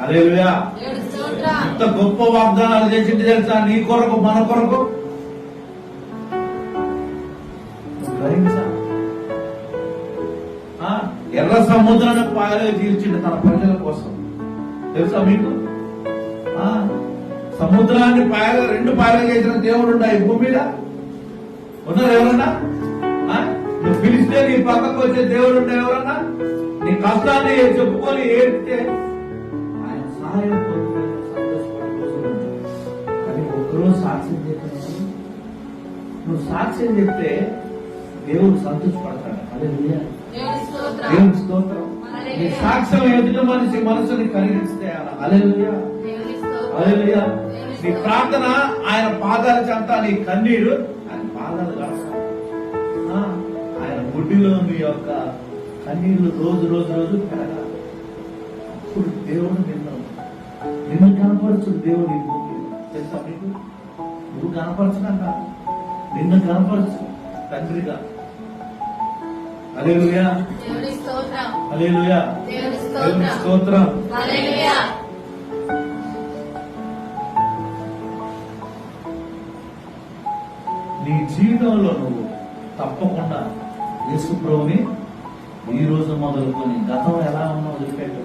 హల్లెలూయా. ఇంత గొప్ప వాగ్దానాలు చేసింది తెలుసా? నీ కొరకు మన కొరకు ఎర్ర సముద్రాన్ని పాయలుగా తీర్చిండు తన ప్రజల కోసం. తెలుసా మీకు? సముద్రాన్ని రెండు పాయలుగా చేసిన దేవుడు ఈ భూమి మీద ఉన్నారు ఎవరన్నా? నువ్వు పిలిస్తే నీ పక్కకు వచ్చే దేవుడు ఎవరన్నా? నీ కష్టాన్ని చెప్పుకొని ఏడితే ఆయన సహాయం పొందుకొని సంతోషపడే రోజులు ఉంటాయి. కానీ ఒక్కరోజు సాక్ష్యం చెప్పినప్పుడు నువ్వు సాక్ష్యం చెప్తే దేవుడు సంతోషపడతాడు. అదే దేవుని స్తోత్రం. నీ సాక్ష్యం ఎదుటి మనిషి మనసుని కలిగిస్తే హల్లెలూయా, హల్లెలూయా. నీ ప్రార్థన ఆయన పాదాల చెంత, నీ కన్నీరు ఆయన పాదాలు కడతాడు. ఆయన గుడ్డిలో నీ యొక్క కన్నీళ్లు రోజు రోజు రోజు పెరగాలి. అప్పుడు దేవుడు నిన్ను కనపరచుడు. దేవుడు ఈ భూమి తెలుసా మీకు? నువ్వు కనపరచడం కాదు, నిన్ను కనపరచు తండ్రిగా. హల్లెలూయా, హల్లెలూయా, దేవుని స్తోత్రం. నీ జీవితంలో నువ్వు తప్పకుండా యేసు ప్రభువుని ఈ రోజు మొదలుకొని గతం ఎలా ఉన్నా వదిలిపెట్టు.